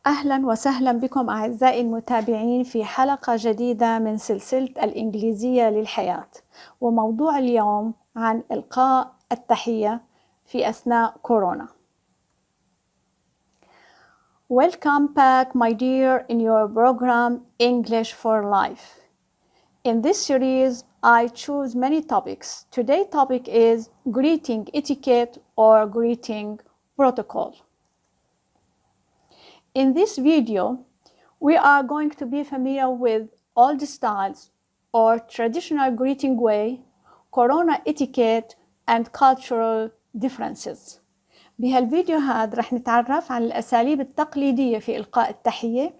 أهلا وسهلا بكم أعزائي المتابعين في حلقة جديدة من سلسلة الإنجليزية للحياة، وموضوع اليوم عن إلقاء التحية في أثناء كورونا. Welcome back, my dear, in your program English for Life. In this series, I choose many topics. Today's topic is greeting etiquette or greeting protocol. In this video, we are going to be familiar with old styles or traditional greeting way, corona etiquette, and cultural differences. بهالفيديو هذا رح نتعرف عن الأساليب التقليدية في إلقاء التحية،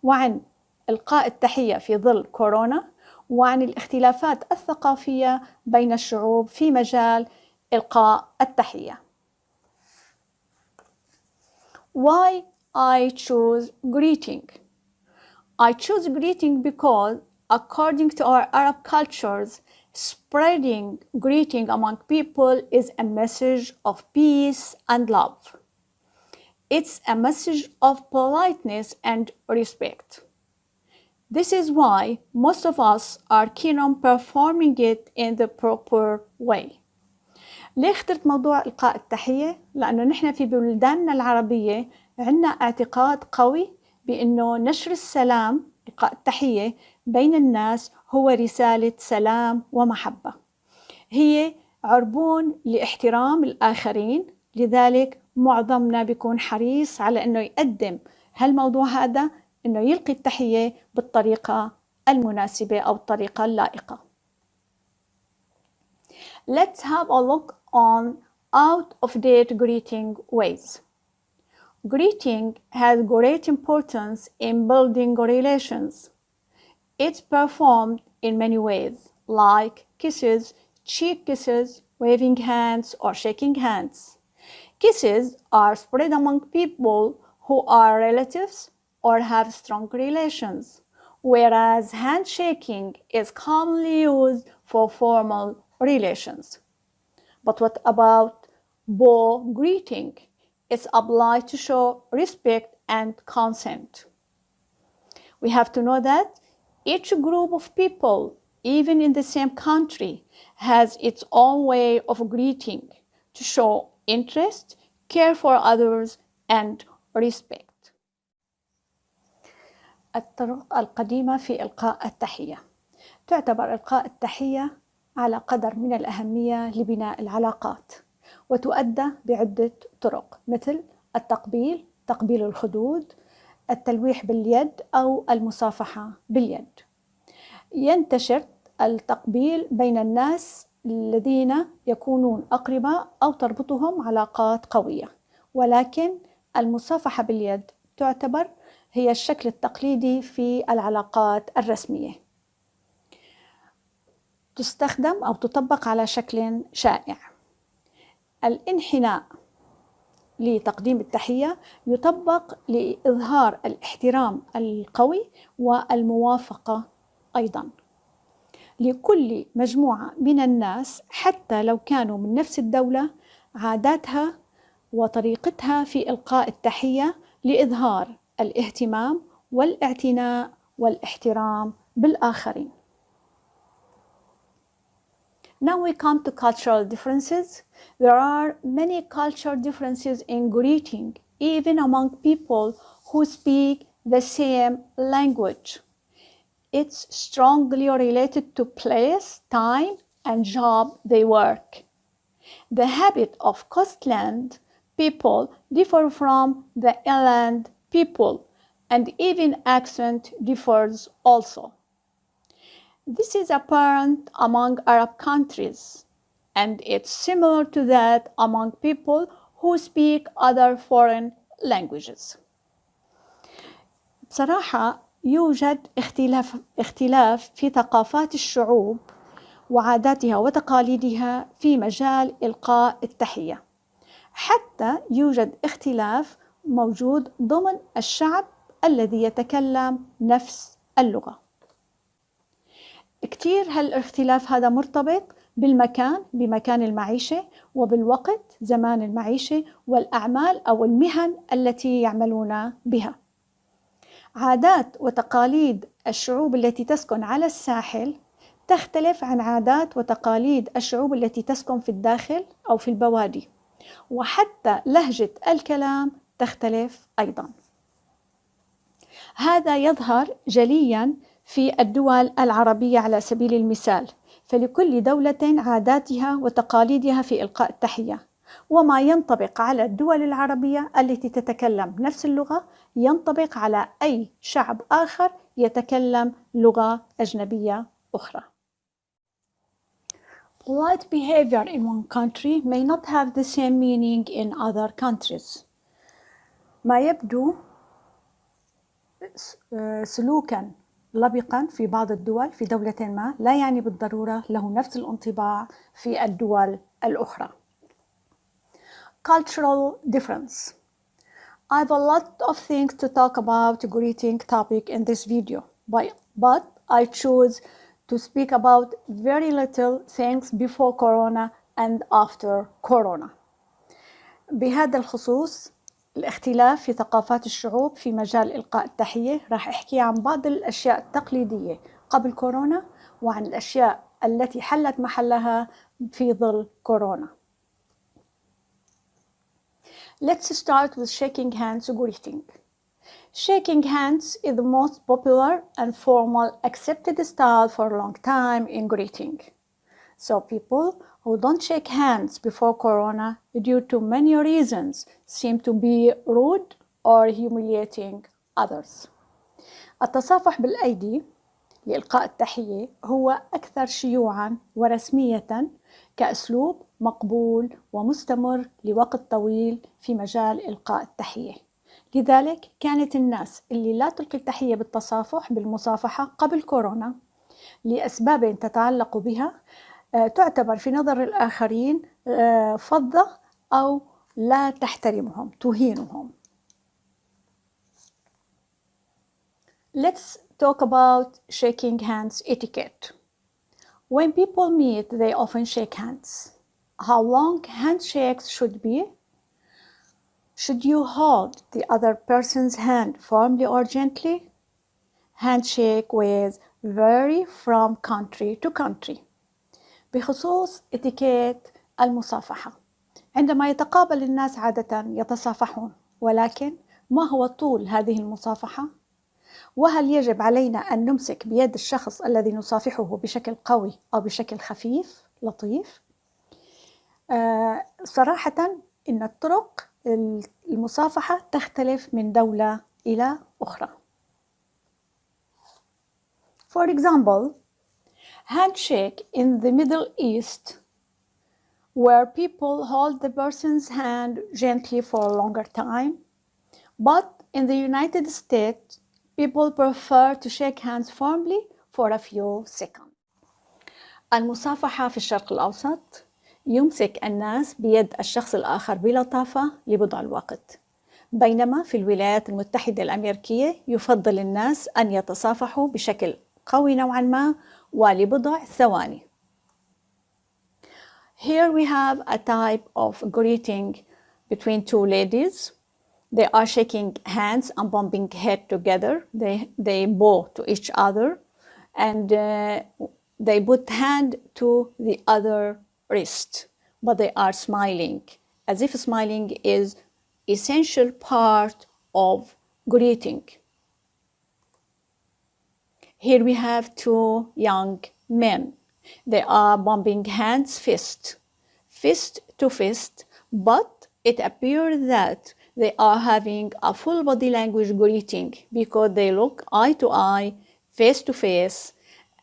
وعن إلقاء التحية في ظل كورونا، وعن الاختلافات الثقافية بين الشعوب في مجال إلقاء التحية. Why I choose greeting? I choose greeting because, according to our Arab cultures, spreading greeting among people is a message of peace and love. It's a message of politeness and respect. This is why most of us are keen on performing it in the proper way. ليه اخترت موضوع إلقاء التحية؟ لأنه نحن في بلداننا العربية عندنا اعتقاد قوي بأنه نشر السلام، إلقاء التحية بين الناس، هو رسالة سلام ومحبة. هي عربون لاحترام الآخرين، لذلك معظمنا بيكون حريص على أنه يقدم هالموضوع هذا، أنه يلقي التحية بالطريقة المناسبة أو الطريقة اللائقة. Let's have a look on out-of-date greeting ways. Greeting has great importance in building relations. It's performed in many ways, like kisses, cheek kisses, waving hands, or shaking hands. Kisses are spread among people who are relatives or have strong relations, whereas handshaking is commonly used for formal relations. But what about bow greeting? It's applied to show respect and consent. We have to know that each group of people, even in the same country, has its own way of greeting to show interest, care for others, and respect. الطرق القديمة في إلقاء التحية. تعتبر إلقاء التحية على قدر من الأهمية لبناء العلاقات، وتؤدى بعدة طرق، مثل التقبيل، تقبيل الخدود، التلويح باليد أو المصافحة باليد. ينتشر التقبيل بين الناس الذين يكونون أقرباء أو تربطهم علاقات قوية، ولكن المصافحة باليد تعتبر هي الشكل التقليدي في العلاقات الرسمية. تستخدم أو تطبق على شكل شائع. الانحناء لتقديم التحية يطبق لإظهار الاحترام القوي والموافقة أيضا لكل مجموعة من الناس، حتى لو كانوا من نفس الدولة، عاداتها وطريقتها في إلقاء التحية لإظهار الاهتمام والاعتناء والاحترام بالآخرين. Now we come to cultural differences. There are many cultural differences in greeting, even among people who speak the same language. It's strongly related to place, time, and job they work. The habit of coastland people differ from the inland people, and even accent differs also. This is apparent among Arab countries, and it's similar to that among people who speak other foreign languages. بصراحة يوجد اختلاف في ثقافات الشعوب وعاداتها وتقاليدها في مجال إلقاء التحية. حتى يوجد اختلاف موجود ضمن الشعب الذي يتكلم نفس اللغة. كتير هالاختلاف هذا مرتبط بالمكان، بمكان المعيشة، وبالوقت، زمان المعيشة، والأعمال أو المهن التي يعملون بها. عادات وتقاليد الشعوب التي تسكن على الساحل تختلف عن عادات وتقاليد الشعوب التي تسكن في الداخل أو في البوادي، وحتى لهجة الكلام تختلف أيضاً. هذا يظهر جلياً في الدول العربية على سبيل المثال، فلكل دولة عاداتها وتقاليدها في إلقاء التحية، وما ينطبق على الدول العربية التي تتكلم نفس اللغة ينطبق على أي شعب آخر يتكلم لغة أجنبية أخرى. Polite behavior in one country may not have the same meaning in other countries. ما يبدو سلوكاً لبقاً في بعض الدول في دولة ما لا يعني بالضرورة له نفس الانطباع في الدول الأخرى. Cultural difference. I have a lot of things to talk about greeting topic in this video, but I choose to speak about very little things before Corona and after Corona. بهذا الخصوص الاختلاف في ثقافات الشعوب في مجال إلقاء التحية راح أحكي عن بعض الأشياء التقليدية قبل كورونا وعن الأشياء التي حلت محلها في ظل كورونا. Let's start with shaking hands greeting. Shaking hands is the most popular and formal accepted style for a long time in greeting. So people who don't shake hands before Corona due to many reasons seem to be rude or humiliating others. التصافح بالأيدي لإلقاء التحية هو أكثر شيوعاً ورسمية كأسلوب مقبول ومستمر لوقت طويل في مجال إلقاء التحية. لذلك كانت الناس اللي لا تلقي التحية بالتصافح بالمصافحة قبل كورونا لأسباب تتعلق بها تعتبر في نظر الآخرين فظة أو لا تحترمهم تهينهم. Let's talk about shaking hands etiquette. When people meet, they often shake hands. How long handshakes should be? Should you hold the other person's hand firmly or gently? Handshake ways vary from country to country. بخصوص اتيكيت المصافحة، عندما يتقابل الناس عادة يتصافحون، ولكن ما هو طول هذه المصافحة؟ وهل يجب علينا أن نمسك بيد الشخص الذي نصافحه بشكل قوي أو بشكل خفيف لطيف؟ صراحة إن الطرق المصافحة تختلف من دولة إلى أخرى. For example, handshake in the Middle East, where people hold the person's hand gently for a longer time, but in the United States, people prefer to shake hands firmly for a few seconds. المصافحة في الشرق الأوسط يمسك الناس بيد الشخص الآخر بلطافة لبضع الوقت، بينما في الولايات المتحدة الأمريكية يفضل الناس أن يتصافحوا بشكل قوي نوعا ما ولبضع ثواني. Here we have a type of greeting between two ladies. They are shaking hands and bumping head together. They bow to each other and they put hand to the other wrist, but they are smiling, as if smiling is essential part of greeting. Here we have two young men. They are bumping hands fist to fist, but it appears that they are having a full body language greeting because they look eye to eye, face to face,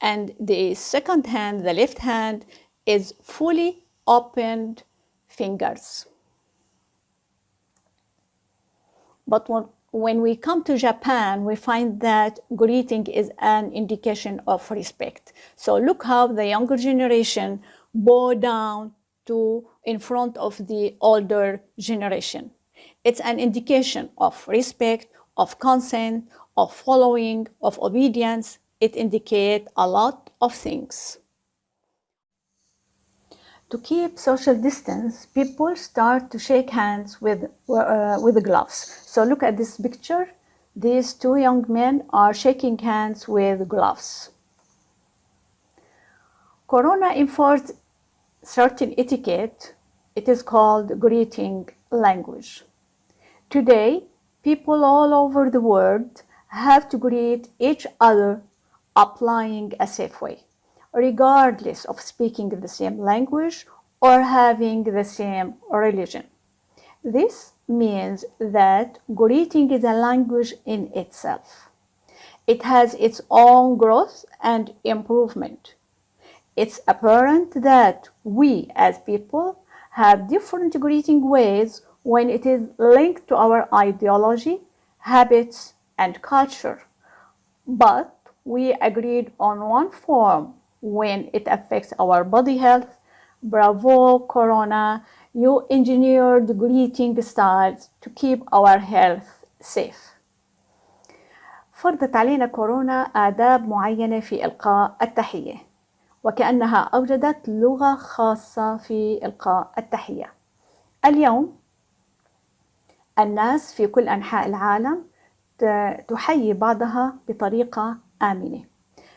and the second hand, the left hand, is fully opened fingers. But when we come to Japan, we find that greeting is an indication of respect. So look how the younger generation bow down in front of the older generation. It's an indication of respect, of consent, of following, of obedience. It indicates a lot of things. To keep social distance, people start to shake hands with gloves. So look at this picture. These two young men are shaking hands with gloves. Corona enforced certain etiquette. It is called greeting language. Today, people all over the world have to greet each other applying a safe way, regardless of speaking the same language or having the same religion. This means that greeting is a language in itself. It has its own growth and improvement. It's apparent that we as people have different greeting ways when it is linked to our ideology, habits, and culture. But we agreed on one form when it affects our body health. Bravo, Corona, you engineered greeting styles to keep our health safe. فرضت علينا كورونا آداب معينة في إلقاء التحية، وكأنها أوجدت لغة خاصة في إلقاء التحية. اليوم الناس في كل أنحاء العالم تحيي بعضها بطريقة آمنة،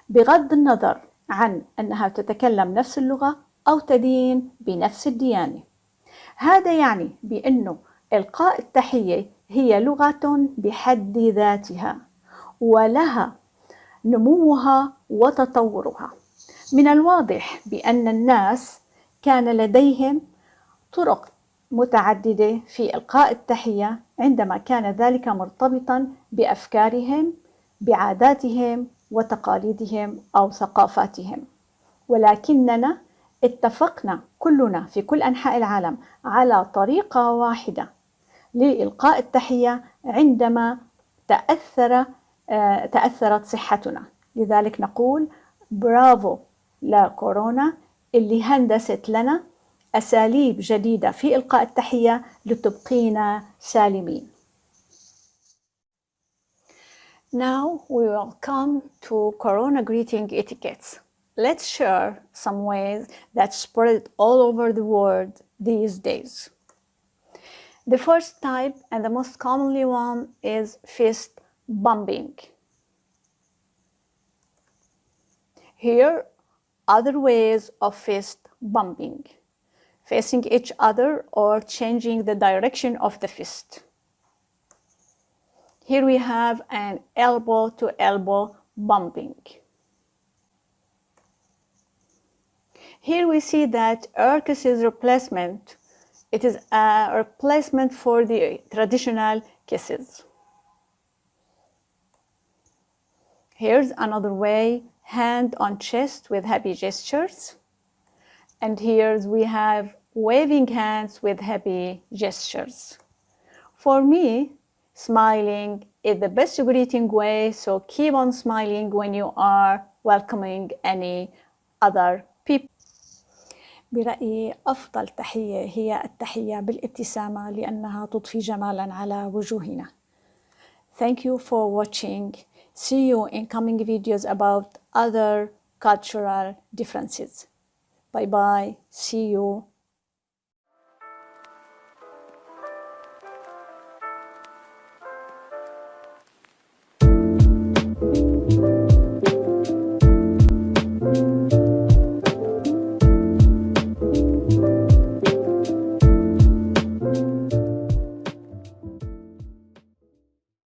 بغض النظر عن أنها تتكلم نفس اللغة أو تدين بنفس الديانة. هذا يعني بأنه إلقاء التحية هي لغة بحد ذاتها، ولها نموها وتطورها. من الواضح بأن الناس كان لديهم طرق متعددة في إلقاء التحية عندما كان ذلك مرتبطا بأفكارهم، بعاداتهم وتقاليدهم أو ثقافاتهم. ولكننا اتفقنا كلنا في كل أنحاء العالم على طريقة واحدة لإلقاء التحية عندما تأثرت صحتنا. لذلك نقول برافو لكورونا اللي هندست لنا أساليب جديدة في إلقاء التحية لتبقينا سالمين. Now we will come to Corona greeting etiquettes. Let's share some ways that spread all over the world these days. The first type and the most commonly one is fist bumping. Here other ways of fist bumping: facing each other or changing the direction of the fist. Here we have an elbow to elbow bumping. Here we see that air kisses replacement. It is a replacement for the traditional kisses. Here's another way, hand on chest with happy gestures. And here we have waving hands with happy gestures. For me, smiling is the best greeting way, so keep on smiling when you are welcoming any other people. برأيي أفضل تحية هي التحية بالابتسامة لأنها تضفي جمالا على وجوهنا. Thank you for watching. See you in coming videos about other cultural differences. Bye bye. See you.